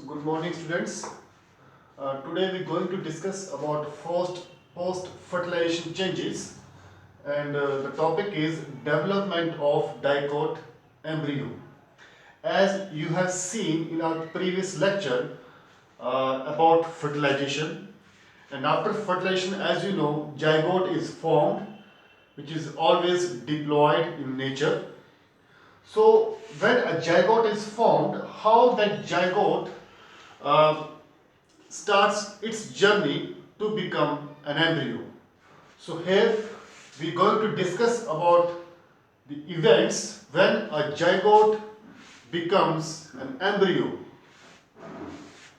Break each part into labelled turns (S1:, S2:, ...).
S1: good morning students. Today we're going to discuss about post fertilization changes, and the topic is development of dicot embryo. As you have seen in our previous lecture about fertilization, and after fertilization, as you know, zygote is formed, which is always diploid in nature. So when a zygote is formed, how that zygote uh, starts its journey to become an embryo. So here we are going to discuss about the events when a zygote becomes an embryo.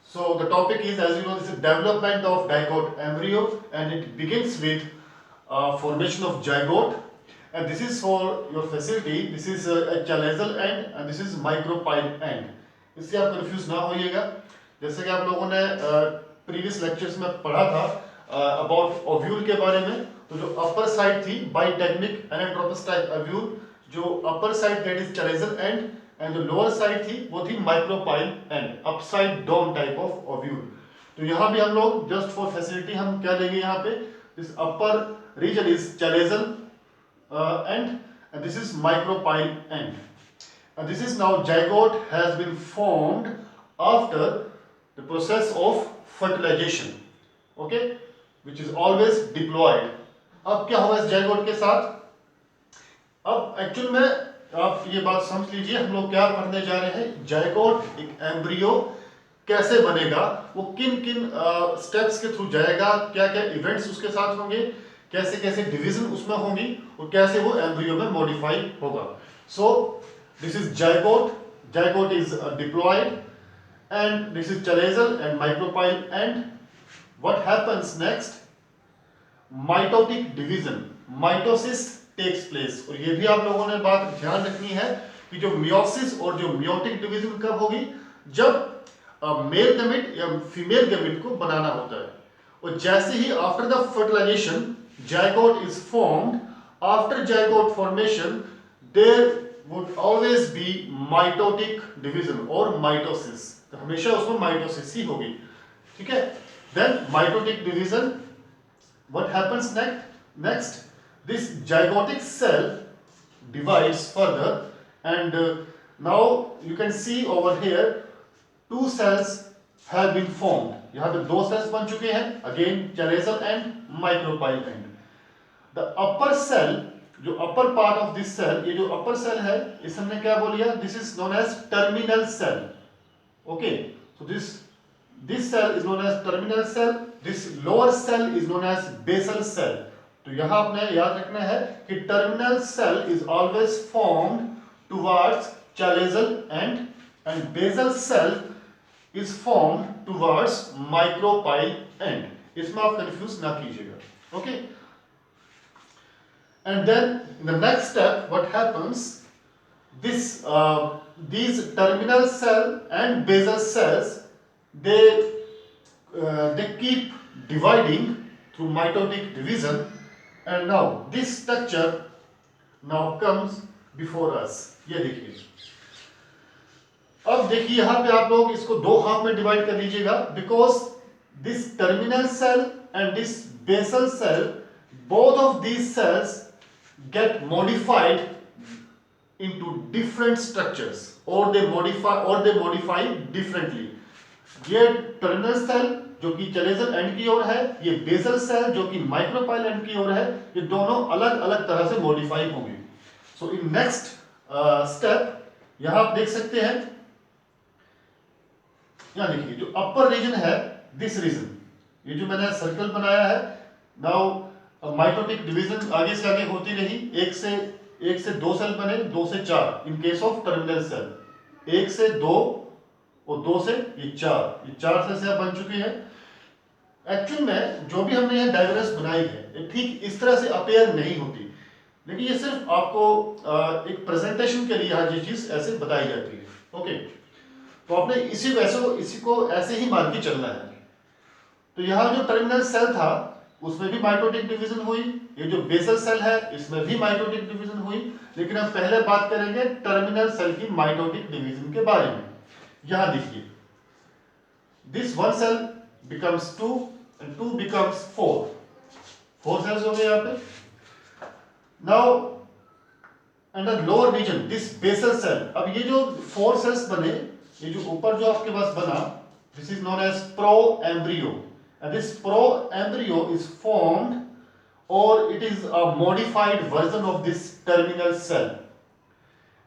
S1: So the topic is, as you know, this is development of dicot embryo, and it begins with formation of zygote. And this is for your facility. This is a chalazal end and this is micropyle end. इससे आप confuse ना होइएगा. जैसे कि आप लोगों ने previous lectures में पढ़ा था अबाउट ओव्यूल के बारे में, तो जो अपर साइड थी बाइटेक्निक एनाट्रोपस टाइप ओव्यूल, जो upper side that is chalazal end, and जो लोअर साइड थी वो थी micropyle and, upside down type of ovule. तो यहाँ भी हम लोग जस्ट फॉर फैसिलिटी हम क्या लेंगे, यहाँ पे this upper region is chalazal end, and this is micropyle end. And this is now zygote has been formed after the process of fertilization, okay, which is always diploid. अब क्या होगा इस zygote के साथ? अब एक्चुअल में आप ये बात समझ लीजिए, हम लोग क्या पढ़ने जा रहे हैं. zygote एक एम्ब्रियो कैसे बनेगा, वो किन किन स्टेप्स के थ्रू जाएगा, क्या क्या इवेंट्स उसके साथ होंगे, कैसे कैसे डिवीजन उसमें होंगी और कैसे वो एम्ब्रियो में मॉडिफाई होगा. So this is zygote. Zygote is diploid and this is chalazal and micropyle end. What happens next? Mitotic division, mitosis takes place. और ये भी आप लोगों ने बात ध्यान रखनी है कि जो मियोसिस और जो मियोटिक डिवीजन कब होगी, जब मेल गैमेट या फीमेल गैमेट को बनाना होता है. और जैसे ही after the fertilisation zygote is formed, after zygote formation there would always be mitotic division or mitosis. तो हमेशा उसमें माइटोसिस ही होगी, ठीक है. then mitotic division, what happens next? This zygotic cell divides further, and now you can see over here two cells have been formed. यहाँ पे दो sales बन चुके हैं, again chalazal and micropyle end. The upper cell, जो upper part of this cell, ये जो अपर cell है इस हमने क्या बोल लिया, this is known as terminal cell. Okay, so this cell is known as terminal cell. This lower cell is known as basal cell. तो यहां आपने याद रखना है कि terminal cell is always formed towards chalazal end, and basal cell is formed towards micropyle end. इसमें आप confuse ना कीजिएगा, okay? And then in the next step, what happens? These terminal cell and basal cells, they keep dividing through mitotic division, and now this structure now comes before us. ये देखिए. अब देखिए यहां पे आप लोग इसको दो हाफ में डिवाइड कर लीजिएगा, because this terminal cell and this basal cell, both of these cells get modified into different structures, और दे मॉडिफाई डिफरेंटली. ये टर्मिनल सेल जो कि चलेजल एंड की ओर है, ये बेसल सेल जो कि माइक्रोपाइल एंड की ओर है, ये दोनों अलग अलग तरह से मॉडिफाई होंगे. सो इन नेक्स्ट स्टेप यहां आप देख सकते हैं, यहाँ देखिए जो अपर रीजन है, दिस रीजन, ये जो मैंने सर्कल बनाया है, नाउ माइटोटिक डिवीजन आगे से आगे होती रही. एक से दो सेल बने, दो से चार in case of terminal cell, एक से दो और दो से ये चार सेल बन चुकी है. एक्चुअल में जो भी हमने ये डायग्राम्स बनाई है, ये ठीक इस तरह से अपेयर नहीं होती, लेकिन ये सिर्फ आपको एक प्रेजेंटेशन के लिए यहाँ ये चीज ऐसे बताई जाती है. ओके, तो आपने इसी को ऐसे ही मान के चलना है. तो यहाँ जो टर्मिनल सेल था उसमें भी माइटोटिक डिवीजन हुई, ये जो बेसल सेल है इसमें भी माइटोटिक डिवीजन हुई, लेकिन हम पहले बात करेंगे टर्मिनल सेल की माइटोटिक डिवीजन के बारे में. यहाँ देखिए this one cell becomes 2 and 2 becomes 4. 4 cells हो गए यहाँ पे. Now under lower region this basal cell, अब ये जो 4 cells बने, ये जो ऊपर जो आपके पास बना, this is known as pro-embryo, and this pro-embryo is formed or it is a modified version of this terminal cell.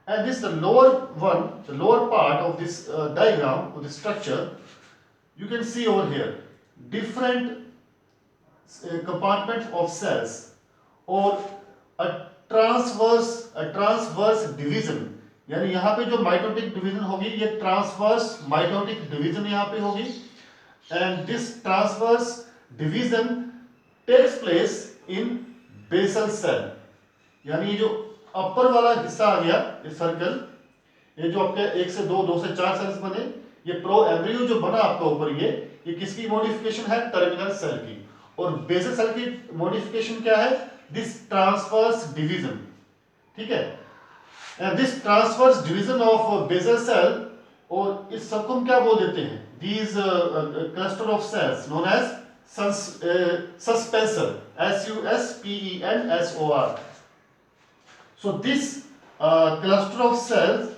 S1: And this the lower one, the lower part of this diagram or the structure, you can see over here different compartments of cells or a transverse division, यानी यहाँ पे जो mitotic division होगी ये transverse mitotic division यहाँ पे होगी. And this transverse division takes place in basal cell, यानी ये जो अपर वाला हिस्सा आ गया ये सर्कल, ये जो आपके 1 से 2, 2 से 4 सेल्स बने, ये प्रो एम्ब्रियो जो बना आपका ऊपर ये किसकी मॉडिफिकेशन है? टर्मिनल सेल की. और बेसल सेल की मॉडिफिकेशन क्या है? This transverse division. ठीक है. And this transverse division of basal cell, और इस सबको हम क्या बोल देते हैं? These cluster of cells known as suspensor, SUSPENSOR. So this cluster of cells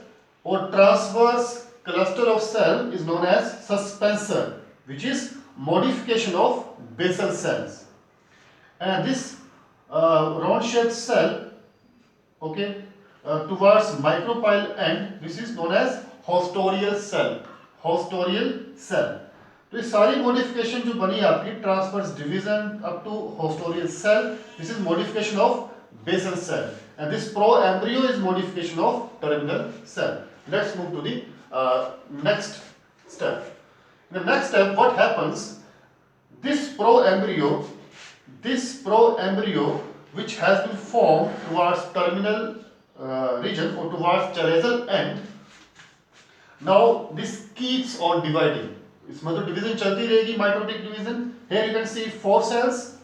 S1: or transverse cluster of cell is known as suspensor, which is modification of basal cells. And this round shaped cell, okay, towards micropyle end, this is known as hostorial cell. Hostorial cell. तो ये सारी modification जो बनी आपकी transverse division up to hostorial cell, this is modification of basal cell, and this pro-embryo is modification of terminal cell. Let's move to the next step. In the next step, what happens? This pro-embryo which has been formed towards terminal region or towards chalazial end, now this keeps on dividing. इसमें तो division चलती रहेगी, mitotic division. Here you can see 4 cells,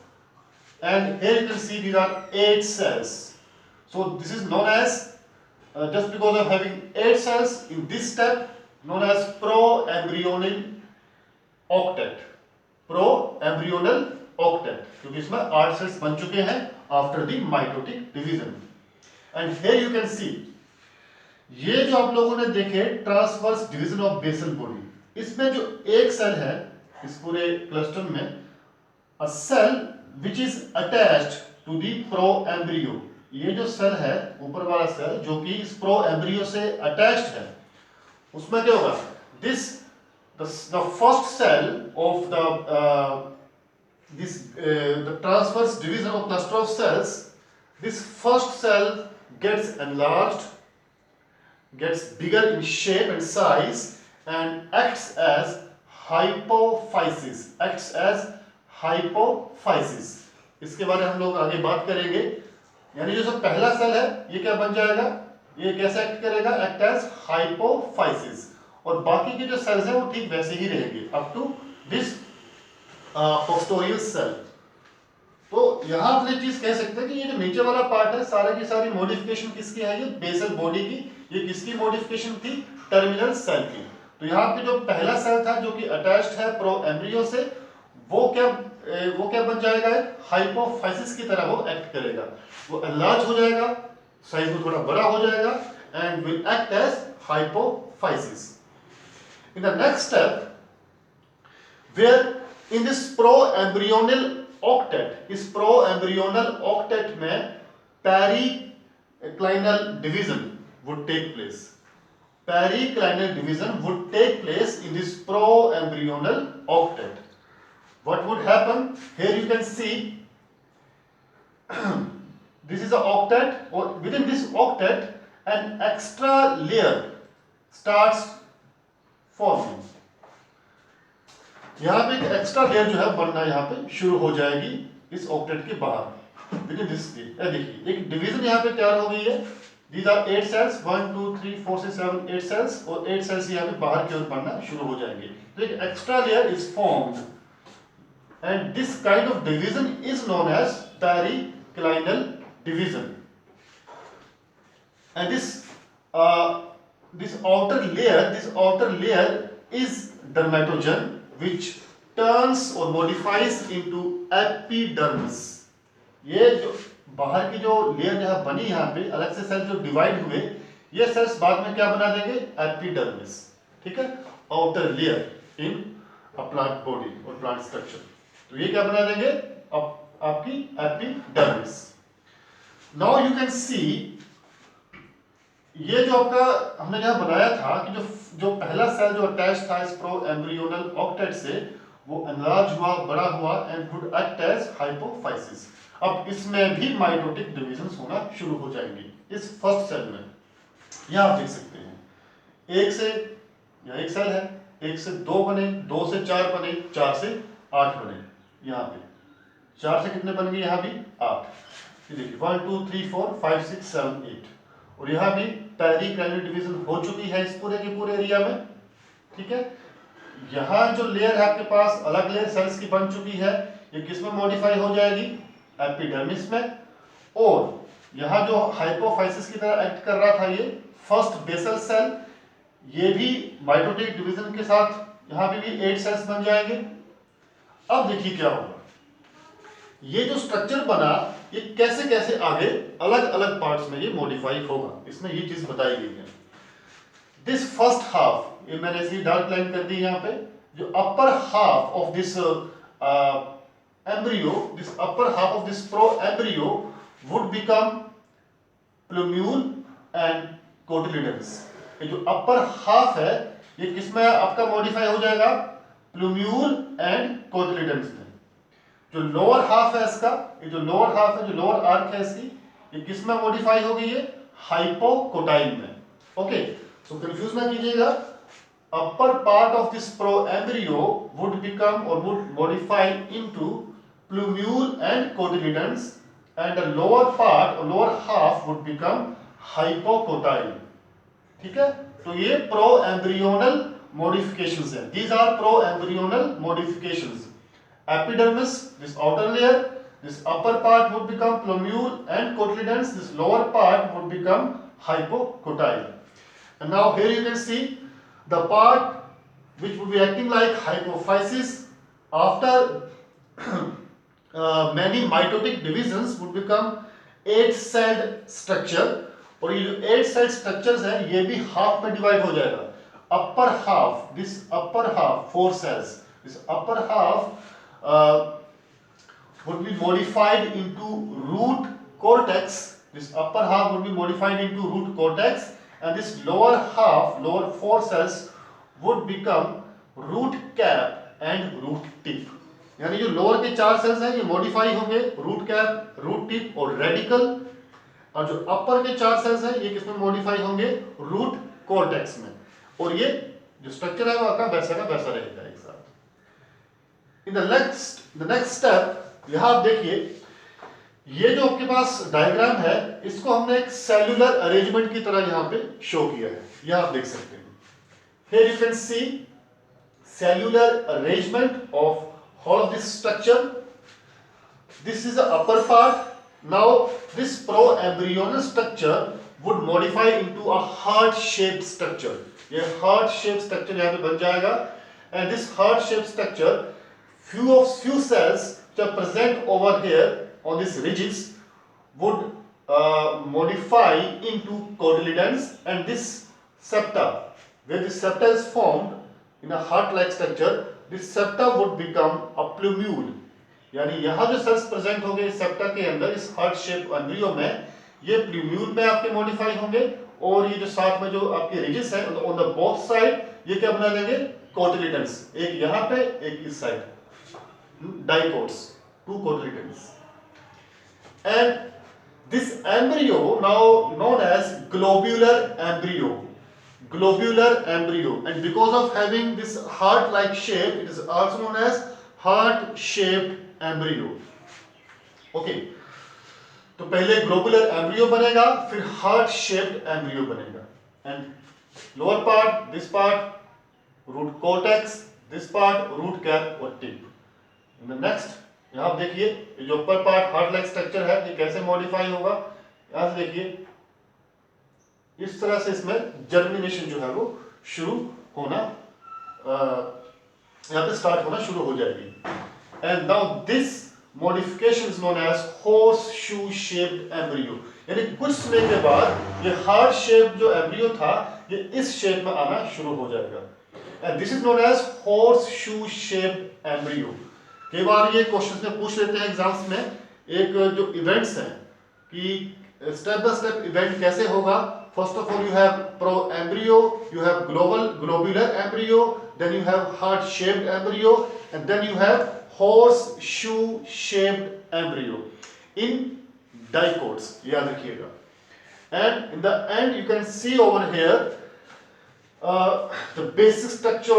S1: and here you can see these are 8 cells. So this is known as just because of having 8 cells in this step, known as pro-embryonal octet. Pro-embryonal octet, क्योंकि इसमें 8 cells बन चुके हैं after the mitotic division. And here you can see, ये जो आप लोगों ने देखे transverse division of basal body, इसमें जो एक सेल है इस पूरे क्लस्टर में, a cell which is attached to the pro-embryo. ये जो सेल है ऊपर वाला सेल जो कि इस pro-embryo से attached है, उसमें क्या होगा? The first cell of the transverse division of cluster of cells, this first cell gets enlarged, gets bigger in shape and size, and acts as hypophysis. इसके बारे में हम लोग आगे बात करेंगे. यानी जो सब पहला सेल है ये क्या बन जाएगा? ये कैसे एक्ट करेगा? Act as hypophysis. और बाकी के जो सेल्स हैं वो ठीक वैसे ही रहेंगे अप टू दिस पोस्टोरियल सेल. तो यहां आप ये चीज कह सकते हैं कि ये जो नीचे वाला पार्ट है, सारे की सारी मॉडिफिकेशन किसकी है? ये बेसल बॉडी की. ये किसकी मॉडिफिकेशन थी? टर्मिनल सेल की. तो यहाँ पे जो पहला सेल था जो कि अटैच्ड है प्रो एम्ब्रियो से, वो क्या बन जाएगा? हाइपोफाइसिस की तरह वो एक्ट करेगा. वो एनलार्ज हो जाएगा, साइज में थोड़ा बड़ा हो जाएगा, and will act as hypophysis. In the next step, wherein this pro embryonal octet, इस प्रो एम्ब्रियोनल ऑक्टेट में periclinal division would take place. Periclinal division would take place in this pro-embryonal octet. What would happen? Here you can see this is an octet, or within this octet an extra layer starts forming. यहाँ पे एक extra layer जो है बनना यहाँ पे शुरू हो जाएगी इस ऑक्टेट के बाहर. विदिन दिस, देखिए एक डिवीजन यहाँ पे तैयार हो गई है. These are 8 cells, 1, 2, 3, 4, 6, 7, 8 cells, और 8 cells यहाँ पे बाहर की ओर बनना शुरू हो जाएंगे. तो एक extra layer is formed, and this kind of division is known as periclinal division. And this outer layer is dermatogen, which turns or modifies into epidermis। ये जो बाहर की जो लेयर यहाँ बनी, यहाँ पे अलग से सेल जो डिवाइड हुए, ये सेल्स बाद में क्या बना देंगे, एपिडर्मिस। ठीक है, outer layer in a plant body और प्लांट स्ट्रक्चर। तो ये क्या बना देंगे, आपकी epidermis. Now you can see, ये जो आपका हमने यहाँ बनाया था कि जो पहला सेल जो अटैच था इस प्रो एम्ब्रियोनल ऑक्टेट से, वो एनलार्ज हुआ, बड़ा हुआ and would act as hypophysis. अब इसमें भी माइटोटिक डिविजन्स होना शुरू हो जाएंगे इस फर्स्ट सेल में। यहाँ आप देख सकते हैं, एक से यहाँ एक सेल है, एक से दो बने, दो से चार बने, चार से आठ बने। यहाँ पे चार से कितने बन गए, यहाँ भी आठ। ये देखिए 1 2 3 4 5 6 7 8। और यहाँ भी पेरिक्लाइनल डिवीजन हो चुकी है इस पूरे के पूरे एरिया में। ठीक है, यहाँ जो लेयर है आपके पास अलग लेयर सेल्स की बन चुकी है, ये किस में मॉडिफाई हो जाएगी, एपिडर्मिस में। और यहाँ जो हाइपोफाइसिस की तरह एक्ट कर रहा था ये फर्स्ट बेसल सेल, ये भी माइटोटिक डिवीजन के साथ यहाँ पे भी 8 सेल्स बन जाएंगे। अब देखिए क्या होगा, ये जो स्ट्रक्चर बना, ये कैसे कैसे आगे अलग अलग पार्ट्स में ये मॉडिफाई होगा, इसमें ये चीज बताई गई है। दिस फर्स्ट हाफ, ये मैंने इसलिए डार्क लाइन कर दी यहाँ पे, जो upper half of this embryo, this upper half of this pro embryo would become plumule and cotyledons। ये जो अपर हाफ है ये किसमें आपका मॉडिफाई हो जाएगा, प्लूम्यूल एंड कोटिलिडन्स में। जो लोअर हाफ है इसका, ये जो लोअर हाफ है, जो लोअर आर्क है इसकी, ये किसमें मॉडिफाई हो गई है, हाइपोकोटाइल में। ओके, सो कंफ्यूज ना कीजिएगा। upper part of this pro embryo would become or would modify into plumule and cotyledons, and the lower part or lower half would become hypocotyle। ठीक है, तो ये pro embryonal modifications है, these are pro embryonal modifications। epidermis, this outer layer, this upper part would become plumule and cotyledons, this lower part would become hypocotyle। and now here you can see the part which would be acting like hypophysis after many mitotic divisions would become 8-celled structure। और ये जो 8-celled structures है ये भी half में divide हो जाएगा। upper half, this upper half 4 cells, this upper half would be modified into root cortex, this upper half would be modified into root cortex, and this lower half, lower 4 cells would become root cap and root tip। यानी जो lower के 4 sales हैं ये modify होंगे root cap, root tip और radical, और जो अपर के 4 सेल्स हैं ये किसमें मॉडिफाई होंगे, रूट कॉर्टेक्स में। और ये जो स्ट्रक्चर है वो आपका वैसा का वैसा रहेगा एक साथ। इन द नेक्स्ट स्टेप, यहां आप देखिए ये जो आपके पास डायग्राम है इसको हमने एक सेल्यूलर अरेंजमेंट की तरह यहां पे शो किया है, यह आप देख सकते हैं। Here you can see cellular arrangement of whole of this structure। This is the upper part। Now this pro-embryonal structure would modify into a heart-shaped structure। ये heart-shaped structure यहाँ पे बन जाएगा, and this heart-shaped structure, few cells which are present over here on this ridges would modify into cotyledons, and this septa, where this septa is formed in a heart-like structure, this septa would become a plumule। यानी यहाँ जो cells present होंगे इस septa के अंदर, इस heart shape embryo में, ये प्लूम्यूल में आपके मॉडिफाई होंगे, और ये जो साथ में जो आपके रिजिस है ऑन द बोथ साइड, ये क्या बना लेंगे, कोटिलिडन्स। एक यहाँ पे एक इस side, dicots, 2 cotyledons. and this embryo now known as globular embryo, globular embryo, and because of having this heart like shape it is also known as heart shaped embryo। okay, तो पहले globular embryo बनेगा, फिर heart shaped embryo बनेगा, and lower part, this part root cortex, this part root cap और tip. In the next यहाँ आप देखिए ये जो ऊपर पार्ट हार्ट लाइक स्ट्रक्चर है ये कैसे मॉडिफाई होगा, यहाँ से देखिए इस तरह से इसमें जर्मिनेशन जो है वो शुरू होना यहाँ पे स्टार्ट होना शुरू हो जाएगी। And now this modification is known as horseshoe shaped embryo, यानी कुछ समय के बाद ये हार्ट शेप जो एम्ब्रियो था ये इस शेप में आना शुरू हो जाएगा। And this is known as horseshoe shaped embryo. कई बार ये क्वेश्चंस में पूछ लेते हैं एग्जाम्स में, एक जो इवेंट्स हैं कि स्टेप बाय स्टेप इवेंट कैसे होगा। First of all you have pro embryo, you have globular embryo, then you have heart shaped embryo, and then you have horseshoe shaped embryo in dicots, याद रखिएगा। And in the end you can see over here the basic structure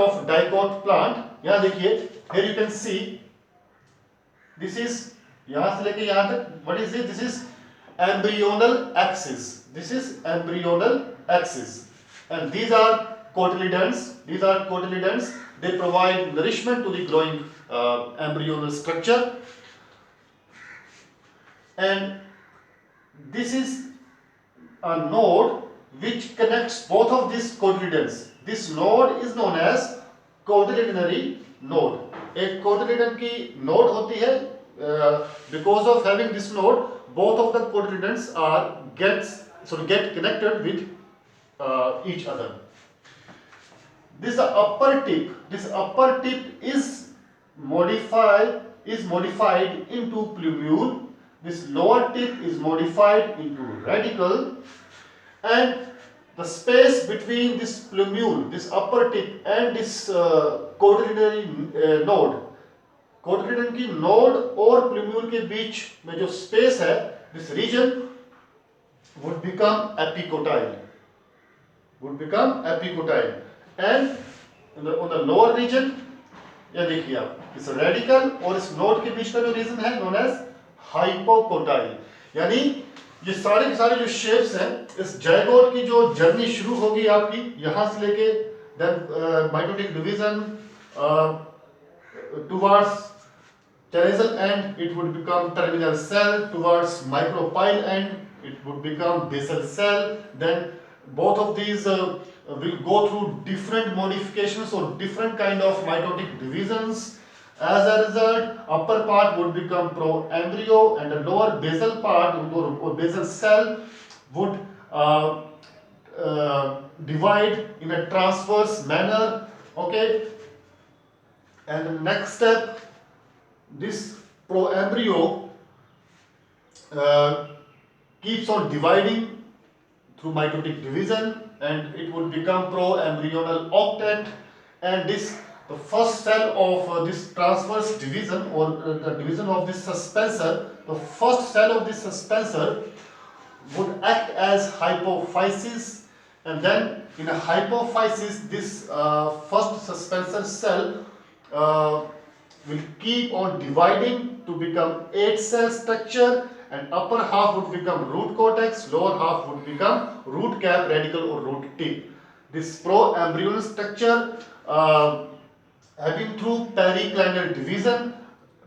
S1: of dicot plant। यहाँ देखिए, here you can see this is यहाँ से लेके यहाँ तक, what is it? This is embryonal axis, this is embryonal axis, and these are cotyledons, they provide nourishment to the growing embryonal structure, and this is a node which connects both of these cotyledons. This node is known as cotyledonary node। एक cotyledon की node होती है, because of having this node both of the cotyledons get connected with each other। This upper tip is modified into plumule, this lower tip is modified into radical, and the space between this plumule, this upper tip, and this cotyledonary node, cotyledon की node और plumule के बीच में जो space है, this region would become epicotyle, and on the lower region, ये देखिए आप, इस रेडिकल और इस नोड के बीच का जो रीजन है नोन एज हाइपोकोटाइल। यानी ये सारे के सारे जो शेप्स हैं, इस जायगोट की जो जर्नी शुरू होगी आपकी यहां से लेके then mitotic division towards terminal end, it would become terminal cell, towards micropyle end it would become basal cell, then both of these will go through different modifications or different kind of mitotic divisions. As a result, upper part would become proembryo, and the lower basal part or basal cell would divide in a transverse manner, okay? And the next step, this proembryo keeps on dividing through mitotic division, and it would become proembryonal octet, and the first cell of this transverse division or the division of this suspensor, the first cell of this suspensor would act as hypophysis, and then in a hypophysis this first suspensor cell will keep on dividing to become 8 cell structure, and upper half would become root cortex, lower half would become root cap, radical or root tip. This proembryonal structure having through periclinal division,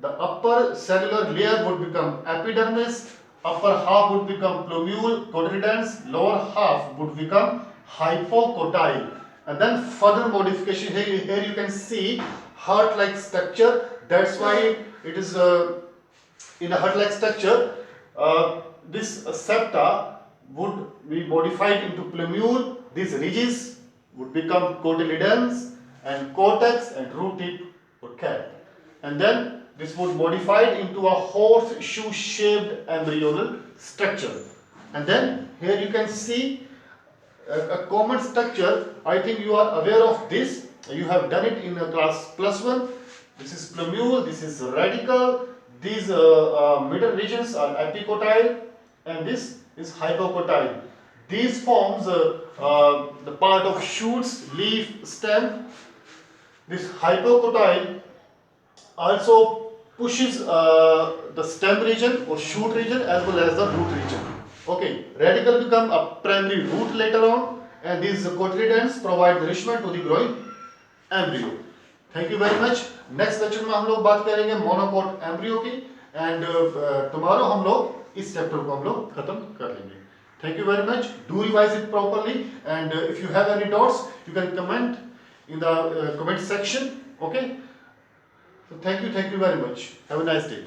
S1: the upper cellular layer would become epidermis, upper half would become plumule cotyledons, lower half would become hypocotyle, and then further modification. Here you can see heart-like structure. That's why it is in a heart-like structure. This septa would be modified into plumule. These ridges would become cotyledons, and cortex and root tip would cap. And then this would modified into a horseshoe-shaped embryonal structure. And then here you can see a common structure. I think you are aware of this. You have done it in class +1. This is plumule, this is radical, these middle regions are epicotyle, and this is hypocotyle. These forms the part of shoots, leaf, stem. This hypocotyle also pushes the stem region or shoot region as well as the root region. Okay, radical become a primary root later on, and these cotyledons provide nourishment to the growing embryo. Thank you very much. Next lecture में हम लोग बात करेंगे monocot embryo की, and tomorrow हम लोग इस chapter को हम लोग खत्म कर लेंगे। Thank you very much. Do revise it properly, and if you have any doubts you can comment in the comment section. Okay. So thank you very much. Have a nice day.